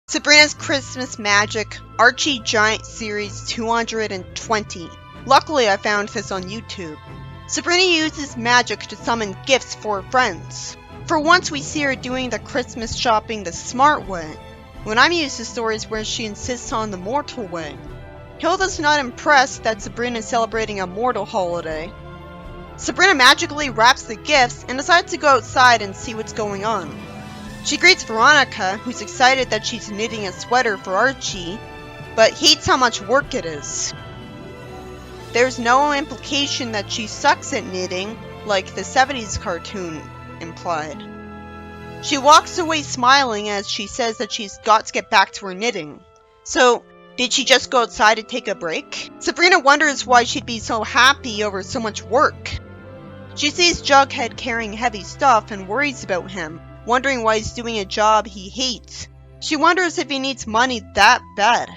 Sabrina's Christmas Magic, Archie Giant Series 220. Luckily, I found this on YouTube. Sabrina uses magic to summon gifts for her friends. For once, we see her doing the Christmas shopping the smart way, when I'm used to stories where she insists on the mortal way. Hilda's not impressed that Sabrina is celebrating a mortal holiday. Sabrina magically wraps the gifts and decides to go outside and see what's going on. She greets Veronica, who's excited that she's knitting a sweater for Archie, but hates how much work it is. There's no implication that she sucks at knitting, like the 70s cartoon implied. She walks away smiling as she says that she's got to get back to her knitting. So, did she just go outside to take a break? Sabrina wonders why she'd be so happy over so much work. She sees Jughead carrying heavy stuff and worries about him, wondering why he's doing a job he hates. She wonders if he needs money that bad.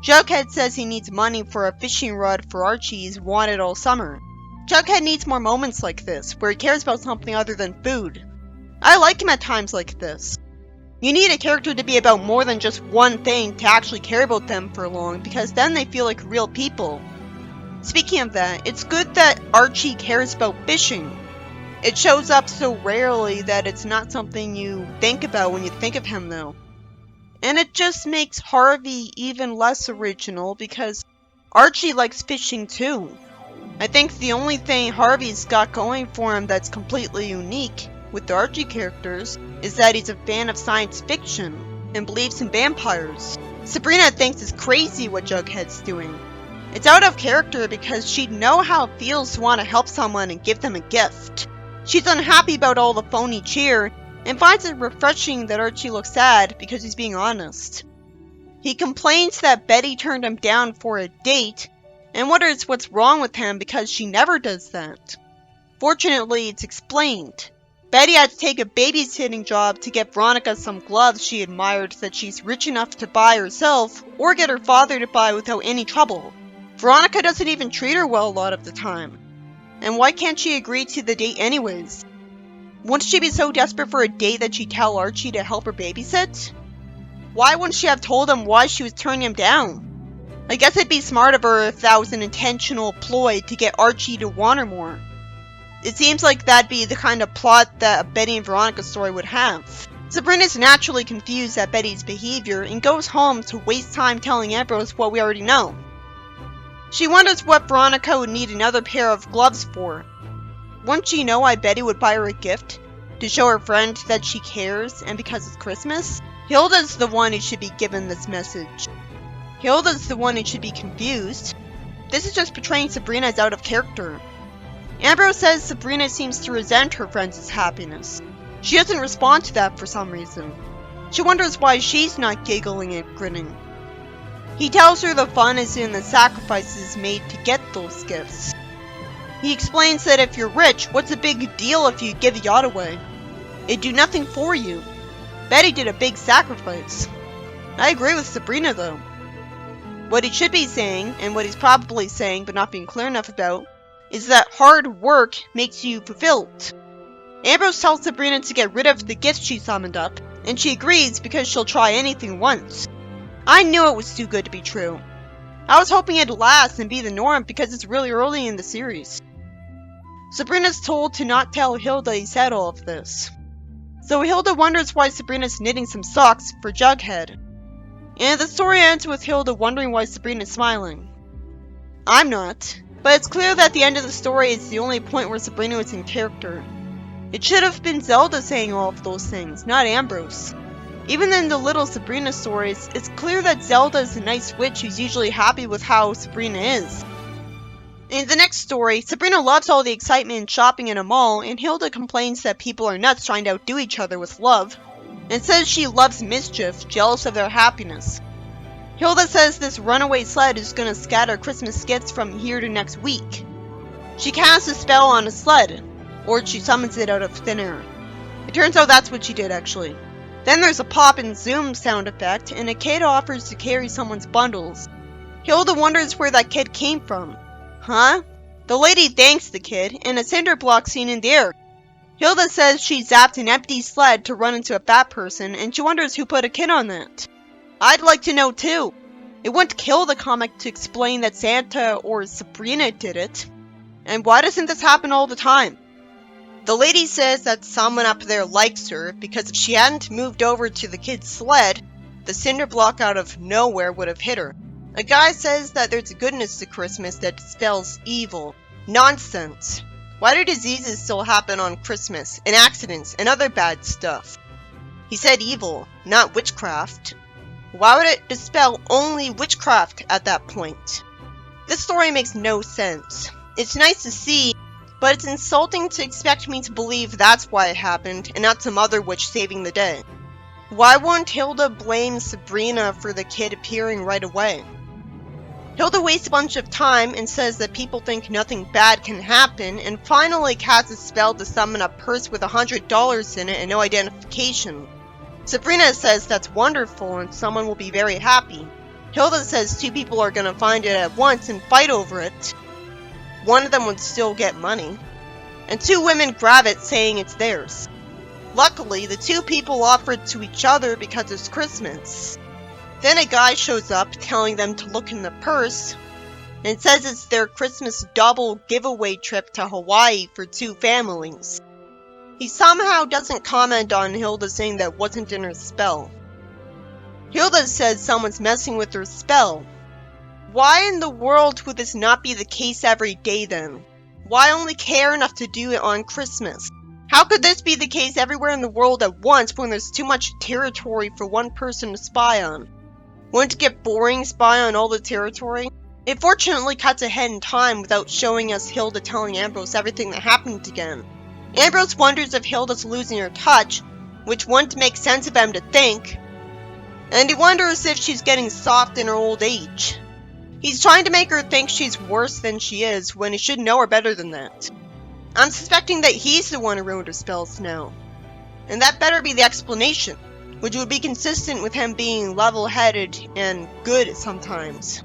Jughead says he needs money for a fishing rod for Archie he's wanted all summer. Jughead needs more moments like this, where he cares about something other than food. I like him at times like this. You need a character to be about more than just one thing to actually care about them for long, because then they feel like real people. Speaking of that, it's good that Archie cares about fishing. It shows up so rarely that it's not something you think about when you think of him though. And it just makes Harvey even less original because Archie likes fishing too. I think the only thing Harvey's got going for him that's completely unique with the Archie characters is that he's a fan of science fiction and believes in vampires. Sabrina thinks it's crazy what Jughead's doing. It's out of character because she'd know how it feels to want to help someone and give them a gift. She's unhappy about all the phony cheer and finds it refreshing that Archie looks sad because he's being honest. He complains that Betty turned him down for a date and wonders what's wrong with him because she never does that. Fortunately, it's explained. Betty had to take a babysitting job to get Veronica some gloves she admired that she's rich enough to buy herself or get her father to buy without any trouble. Veronica doesn't even treat her well a lot of the time. And why can't she agree to the date anyways? Wouldn't she be so desperate for a date that she'd tell Archie to help her babysit? Why wouldn't she have told him why she was turning him down? I guess it'd be smart of her if that was an intentional ploy to get Archie to want her more. It seems like that'd be the kind of plot that a Betty and Veronica story would have. Sabrina's naturally confused at Betty's behavior and goes home to waste time telling Ambrose what we already know. She wonders what Veronica would need another pair of gloves for. Wouldn't she know why Betty would buy her a gift? To show her friend that she cares and because it's Christmas? Hilda's the one who should be given this message. Hilda's the one who should be confused. This is just portraying Sabrina as out of character. Ambrose says Sabrina seems to resent her friends' happiness. She doesn't respond to that for some reason. She wonders why she's not giggling and grinning. He tells her the fun is in the sacrifices made to get those gifts. He explains that if you're rich, what's the big deal if you give a yacht away? It'd do nothing for you. Betty did a big sacrifice. I agree with Sabrina though. What he should be saying, and what he's probably saying but not being clear enough about, is that hard work makes you fulfilled. Ambrose tells Sabrina to get rid of the gifts she summoned up, and she agrees because she'll try anything once. I knew it was too good to be true. I was hoping it'd last and be the norm because it's really early in the series. Sabrina's told to not tell Hilda he said all of this. So Hilda wonders why Sabrina's knitting some socks for Jughead. And the story ends with Hilda wondering why Sabrina's smiling. I'm not, but it's clear that the end of the story is the only point where Sabrina was in character. It should have been Zelda saying all of those things, not Ambrose. Even in the little Sabrina stories, it's clear that Zelda is a nice witch who's usually happy with how Sabrina is. In the next story, Sabrina loves all the excitement and shopping in a mall, and Hilda complains that people are nuts trying to outdo each other with love, and says she loves mischief, jealous of their happiness. Hilda says this runaway sled is gonna scatter Christmas gifts from here to next week. She casts a spell on a sled, or she summons it out of thin air. It turns out that's what she did actually. Then there's a pop and zoom sound effect, and a kid offers to carry someone's bundles. Hilda wonders where that kid came from. Huh? The lady thanks the kid, and a cinder block seen in the air. Hilda says she zapped an empty sled to run into a fat person, and she wonders who put a kid on that. I'd like to know too. It wouldn't kill the comic to explain that Santa or Sabrina did it. And why doesn't this happen all the time? The lady says that someone up there likes her because if she hadn't moved over to the kid's sled, the cinder block out of nowhere would have hit her. A guy says that there's a goodness to Christmas that dispels evil. Nonsense. Why do diseases still happen on Christmas, and accidents, and other bad stuff? He said evil, not witchcraft. Why would it dispel only witchcraft at that point? This story makes no sense. It's nice to see, but it's insulting to expect me to believe that's why it happened, and not some other witch saving the day. Why won't Hilda blame Sabrina for the kid appearing right away? Hilda wastes a bunch of time and says that people think nothing bad can happen, and finally casts a spell to summon a purse with $100 in it and no identification. Sabrina says that's wonderful and someone will be very happy. Hilda says 2 people are gonna find it at once and fight over it. One of them would still get money. And 2 women grab it saying it's theirs. Luckily, the 2 people offered to each other because it's Christmas. Then a guy shows up telling them to look in the purse and says it's their Christmas double giveaway trip to Hawaii for 2 families. He somehow doesn't comment on Hilda saying that wasn't in her spell. Hilda says someone's messing with her spell. Why in the world would this not be the case every day then? Why only care enough to do it on Christmas? How could this be the case everywhere in the world at once when there's too much territory for one person to spy on? Wouldn't it get boring spy on all the territory? It fortunately cuts ahead in time without showing us Hilda telling Ambrose everything that happened again. Ambrose wonders if Hilda's losing her touch, which wouldn't make sense of him to think, and he wonders if she's getting soft in her old age. He's trying to make her think she's worse than she is when he should know her better than that. I'm suspecting that he's the one who ruined her spells now. And that better be the explanation, which would be consistent with him being level-headed and good sometimes.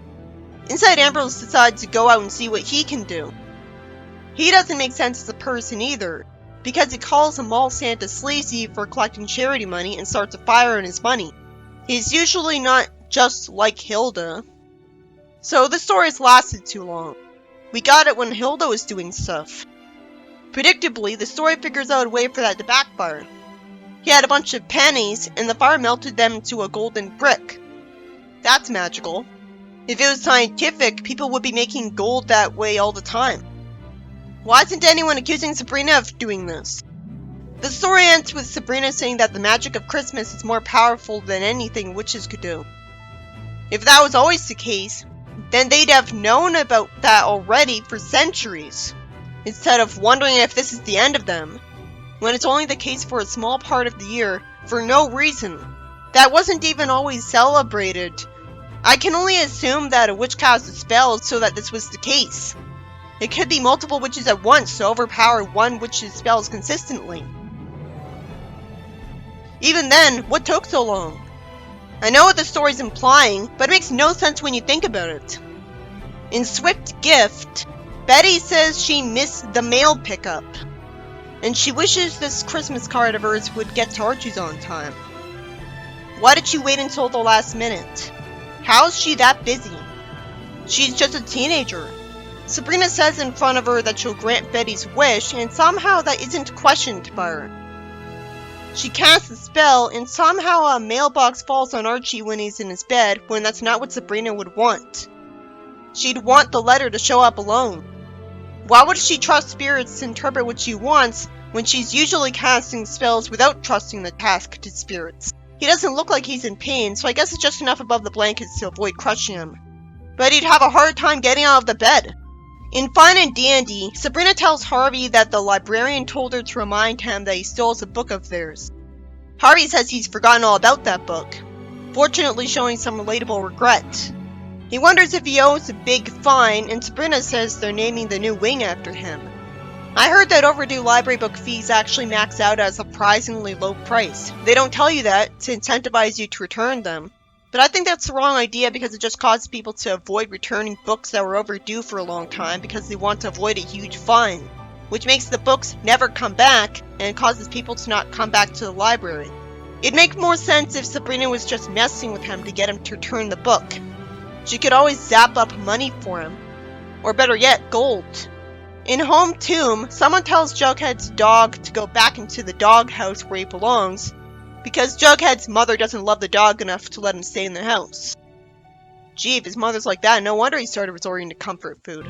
Instead, Ambrose decides to go out and see what he can do. He doesn't make sense as a person either, because he calls a mall Santa sleazy for collecting charity money and starts a fire on his money. He's usually not just like Hilda. So this story has lasted too long. We got it when Hilda was doing stuff. Predictably, the story figures out a way for that to backfire. He had a bunch of pennies, and the fire melted them to a golden brick. That's magical. If it was scientific, people would be making gold that way all the time. Why isn't anyone accusing Sabrina of doing this? The story ends with Sabrina saying that the magic of Christmas is more powerful than anything witches could do. If that was always the case, then they'd have known about that already for centuries, instead of wondering if this is the end of them, when it's only the case for a small part of the year, for no reason. That wasn't even always celebrated. I can only assume that a witch cast a spell so that this was the case. It could be multiple witches at once to overpower one witch's spells consistently. Even then, what took so long? I know what the story's implying, but it makes no sense when you think about it. In Swift Gift, Betty says she missed the mail pickup, and she wishes this Christmas card of hers would get to Archie's on time. Why did she wait until the last minute? How's she that busy? She's just a teenager. Sabrina says in front of her that she'll grant Betty's wish, and somehow that isn't questioned by her. She casts a spell, and somehow a mailbox falls on Archie when he's in his bed, when that's not what Sabrina would want. She'd want the letter to show up alone. Why would she trust spirits to interpret what she wants, when she's usually casting spells without trusting the task to spirits? He doesn't look like he's in pain, so I guess it's just enough above the blankets to avoid crushing him. But he'd have a hard time getting out of the bed. In Fine and Dandy, Sabrina tells Harvey that the librarian told her to remind him that he still has a book of theirs. Harvey says he's forgotten all about that book, fortunately showing some relatable regret. He wonders if he owes a big fine, and Sabrina says they're naming the new wing after him. I heard that overdue library book fees actually max out at a surprisingly low price. They don't tell you that to incentivize you to return them. But I think that's the wrong idea because it just causes people to avoid returning books that were overdue for a long time because they want to avoid a huge fine, which makes the books never come back and causes people to not come back to the library. It'd make more sense if Sabrina was just messing with him to get him to return the book. She could always zap up money for him. Or better yet, gold. In Home Tomb, someone tells Jughead's dog to go back into the doghouse where he belongs, because Jughead's mother doesn't love the dog enough to let him stay in the house. Gee, if his mother's like that, no wonder he started resorting to comfort food.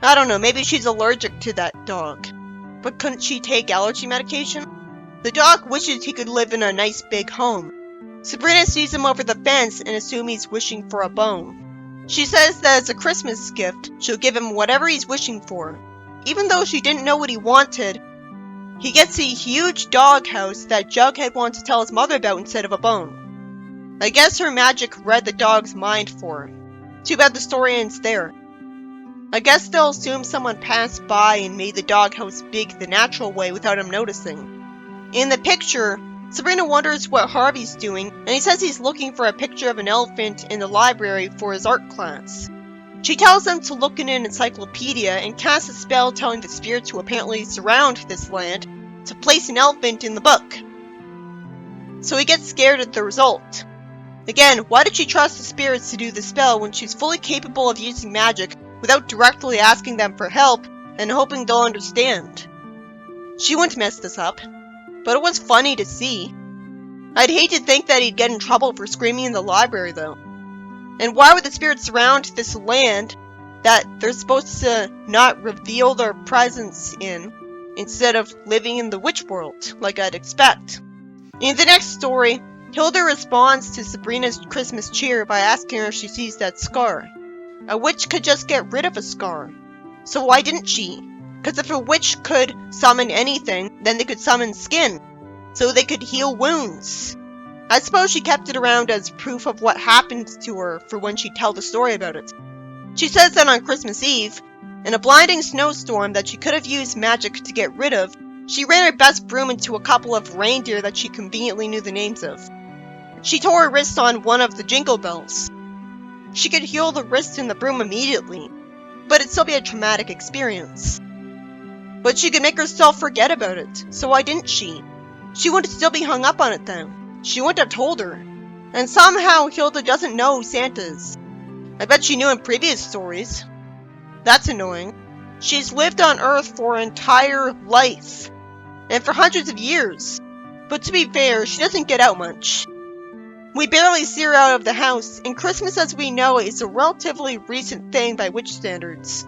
I don't know, maybe she's allergic to that dog. But couldn't she take allergy medication? The dog wishes he could live in a nice big home. Sabrina sees him over the fence and assumes he's wishing for a bone. She says that as a Christmas gift, she'll give him whatever he's wishing for. Even though she didn't know what he wanted, he gets a huge doghouse that Jughead wants to tell his mother about instead of a bone. I guess her magic read the dog's mind for her. Too bad the story ends there. I guess they'll assume someone passed by and made the doghouse big the natural way without him noticing. In the picture, Sabrina wonders what Harvey's doing, and he says he's looking for a picture of an elephant in the library for his art class. She tells him to look in an encyclopedia and cast a spell telling the spirits who apparently surround this land to place an elephant in the book. So he gets scared at the result. Again, why did she trust the spirits to do the spell when she's fully capable of using magic without directly asking them for help and hoping they'll understand? She wouldn't mess this up, but it was funny to see. I'd hate to think that he'd get in trouble for screaming in the library though. And why would the spirits surround this land that they're supposed to not reveal their presence in, instead of living in the witch world, like I'd expect? In the next story, Hilda responds to Sabrina's Christmas cheer by asking her if she sees that scar. A witch could just get rid of a scar. So why didn't she? Because if a witch could summon anything, then they could summon skin, so they could heal wounds. I suppose she kept it around as proof of what happened to her for when she'd tell the story about it. She says that on Christmas Eve, in a blinding snowstorm that she could have used magic to get rid of, she ran her best broom into a couple of reindeer that she conveniently knew the names of. She tore her wrist on one of the jingle bells. She could heal the wrist and the broom immediately, but it'd still be a traumatic experience. But she could make herself forget about it, so why didn't she? She wouldn't still be hung up on it then. She wouldn't have told her. And somehow Hilda doesn't know who Santa is. I bet she knew in previous stories. That's annoying. She's lived on Earth for her entire life, and for hundreds of years. But to be fair, she doesn't get out much. We barely see her out of the house, and Christmas as we know it is a relatively recent thing by witch standards.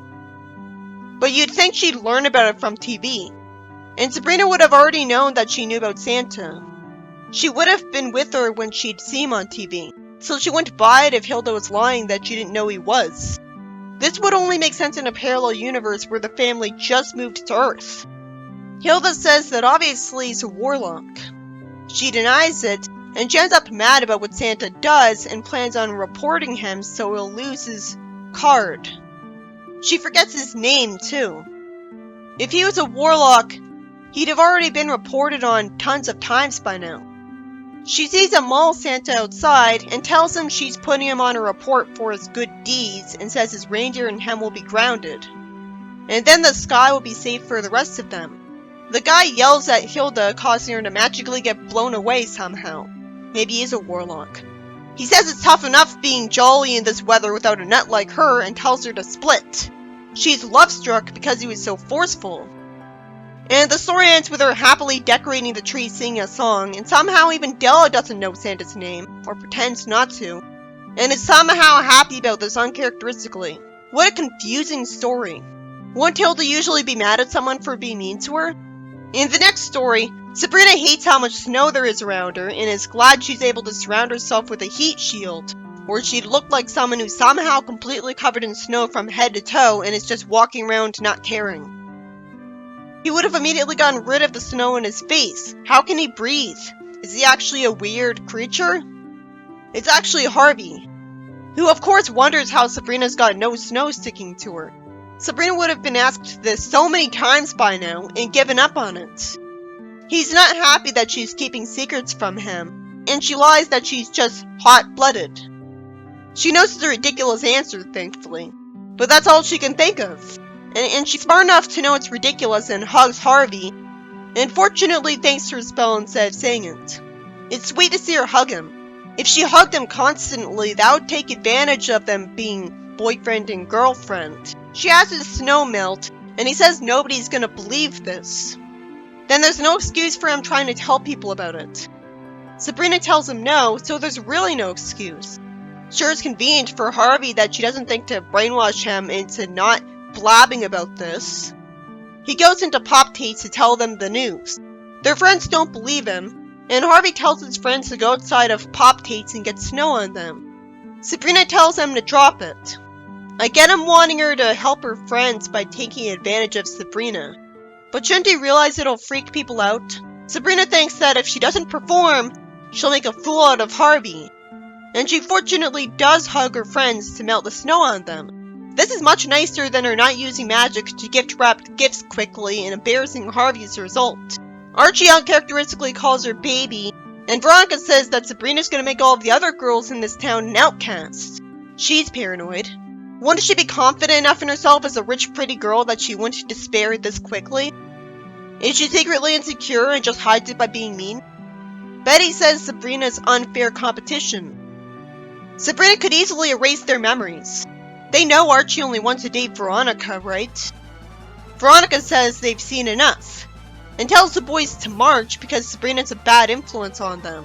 But you'd think she'd learn about it from TV. And Sabrina would have already known that she knew about Santa. She would have been with her when she'd see him on TV, so she wouldn't buy it if Hilda was lying that she didn't know he was. This would only make sense in a parallel universe where the family just moved to Earth. Hilda says that obviously he's a warlock. She denies it, and she ends up mad about what Santa does and plans on reporting him so he'll lose his card. She forgets his name, too. If he was a warlock, he'd have already been reported on tons of times by now. She sees a mall Santa outside and tells him she's putting him on a report for his good deeds and says his reindeer and him will be grounded. And then the sky will be safe for the rest of them. The guy yells at Hilda, causing her to magically get blown away somehow. Maybe he is a warlock. He says it's tough enough being jolly in this weather without a nut like her and tells her to split. She's love-struck because he was so forceful. And the story ends with her happily decorating the tree singing a song, and somehow even Della doesn't know Santa's name, or pretends not to, and is somehow happy about this uncharacteristically. What a confusing story. Won't Hilda usually be mad at someone for being mean to her? In the next story, Sabrina hates how much snow there is around her and is glad she's able to surround herself with a heat shield, or she'd look like someone who's somehow completely covered in snow from head to toe and is just walking around not caring. He would have immediately gotten rid of the snow in his face. How can he breathe? Is he actually a weird creature? It's actually Harvey, who of course wonders how Sabrina's got no snow sticking to her. Sabrina would have been asked this so many times by now and given up on it. He's not happy that she's keeping secrets from him, and she lies that she's just hot-blooded. She knows it's a ridiculous answer, thankfully, but that's all she can think of. And she's smart enough to know it's ridiculous and hugs Harvey, and fortunately thanks to her spell instead of saying it. It's sweet to see her hug him. If she hugged him constantly, that would take advantage of them being boyfriend and girlfriend. She asks his snow melt, and he says nobody's gonna believe this. Then there's no excuse for him trying to tell people about it. Sabrina tells him no, so there's really no excuse. Sure, it's convenient for Harvey that she doesn't think to brainwash him into not blabbing about this. He goes into Pop Tate's to tell them the news. Their friends don't believe him, and Harvey tells his friends to go outside of Pop Tate's and get snow on them. Sabrina tells him to drop it. I get him wanting her to help her friends by taking advantage of Sabrina. But shouldn't he realize it'll freak people out? Sabrina thinks that if she doesn't perform, she'll make a fool out of Harvey. And she fortunately does hug her friends to melt the snow on them. This is much nicer than her not using magic to gift wrap gifts quickly and embarrassing Harvey as a result. Archie uncharacteristically calls her baby, and Veronica says that Sabrina's gonna make all of the other girls in this town an outcast. She's paranoid. Wouldn't she be confident enough in herself as a rich, pretty girl that she wouldn't despair this quickly? Is she secretly insecure and just hides it by being mean? Betty says Sabrina's unfair competition. Sabrina could easily erase their memories. They know Archie only wants to date Veronica, right? Veronica says they've seen enough, and tells the boys to march because Sabrina's a bad influence on them,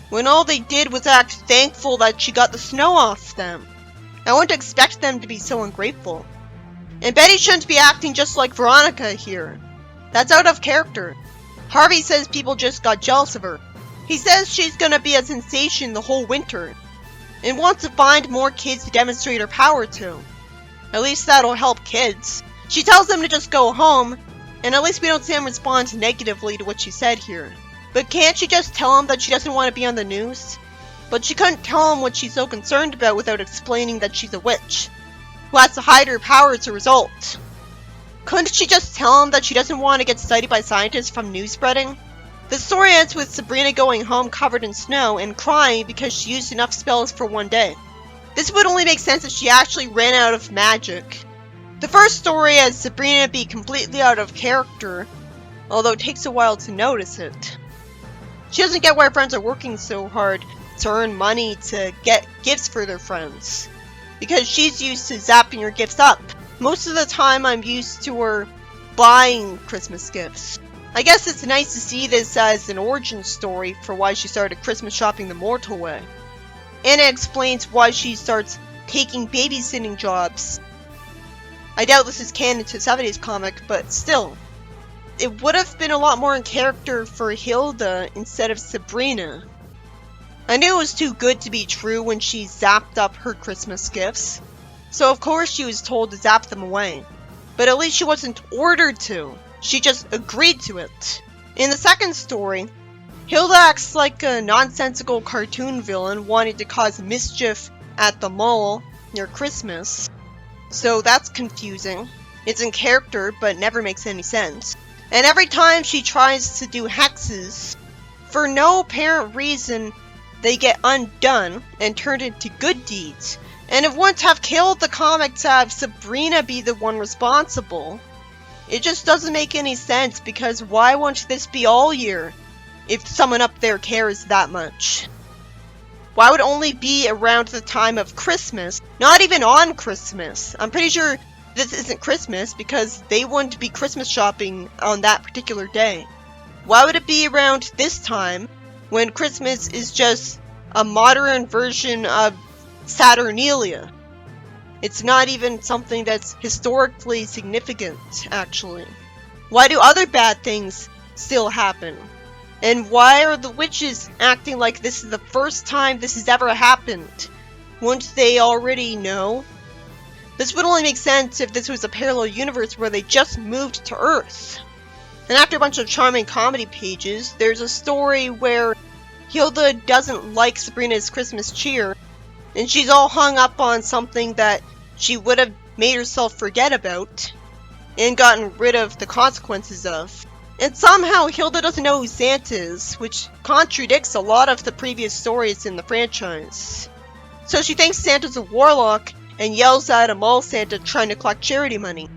when all they did was act thankful that she got the snow off them. I wouldn't expect them to be so ungrateful. And Betty shouldn't be acting just like Veronica here. That's out of character. Harvey says people just got jealous of her. He says she's gonna be a sensation the whole winter, and wants to find more kids to demonstrate her power to. At least that'll help kids. She tells them to just go home, and at least we don't see him respond negatively to what she said here. But can't she just tell him that she doesn't want to be on the news? But she couldn't tell him what she's so concerned about without explaining that she's a witch, who has to hide her power as a result. Couldn't she just tell him that she doesn't want to get studied by scientists from news spreading? The story ends with Sabrina going home covered in snow and crying because she used enough spells for one day. This would only make sense if she actually ran out of magic. The first story has Sabrina be completely out of character, although it takes a while to notice it. She doesn't get why her friends are working so hard to earn money to get gifts for their friends, because she's used to zapping her gifts up. Most of the time I'm used to her buying Christmas gifts. I guess it's nice to see this as an origin story for why she started Christmas shopping the mortal way. And it explains why she starts taking babysitting jobs. I doubt this is canon to 70s comic, but still. It would have been a lot more in character for Hilda instead of Sabrina. I knew it was too good to be true when she zapped up her Christmas gifts, so of course she was told to zap them away. But at least she wasn't ordered to, she just agreed to it. In the second story, Hilda acts like a nonsensical cartoon villain wanting to cause mischief at the mall near Christmas. So that's confusing. It's in character, but never makes any sense. And every time she tries to do hexes, for no apparent reason, they get undone and turned into good deeds. And it wouldn't have killed the comic to have Sabrina be the one responsible. It just doesn't make any sense, because why won't this be all year if someone up there cares that much? Why would it only be around the time of Christmas? Not even on Christmas. I'm pretty sure this isn't Christmas because they wouldn't be Christmas shopping on that particular day. Why would it be around this time when Christmas is just a modern version of Saturnalia? It's not even something that's historically significant, actually. Why do other bad things still happen? And why are the witches acting like this is the first time this has ever happened? Wouldn't they already know? This would only make sense if this was a parallel universe where they just moved to Earth. And after a bunch of charming comedy pages, there's a story where Hilda doesn't like Sabrina's Christmas cheer, and she's all hung up on something that she would have made herself forget about, and gotten rid of the consequences of. And somehow Hilda doesn't know who Santa is, which contradicts a lot of the previous stories in the franchise. So she thinks Santa's a warlock, and yells at a mall Santa trying to collect charity money.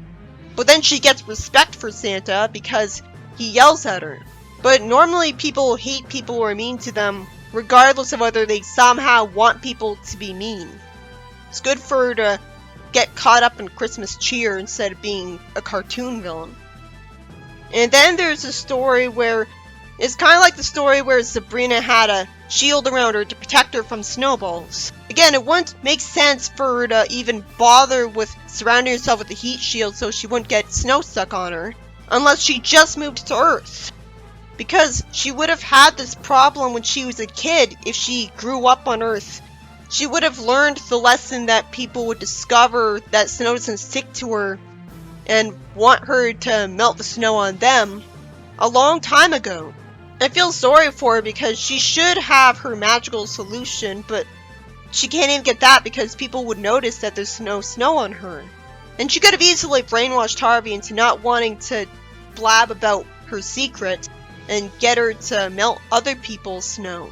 But then she gets respect for Santa because he yells at her. But normally people hate people who are mean to them, regardless of whether they somehow want people to be mean. It's good for her to get caught up in Christmas cheer instead of being a cartoon villain. And then there's a story where it's kind of like the story where Sabrina had a shield around her to protect her from snowballs. Again, it wouldn't make sense for her to even bother with surrounding herself with a heat shield so she wouldn't get snow stuck on her, unless she just moved to Earth. Because she would have had this problem when she was a kid if she grew up on Earth. She would have learned the lesson that people would discover that snow doesn't stick to her and want her to melt the snow on them a long time ago. I feel sorry for her because she should have her magical solution, but she can't even get that because people would notice that there's no snow on her. And she could have easily brainwashed Harvey into not wanting to blab about her secret and get her to melt other people's snow.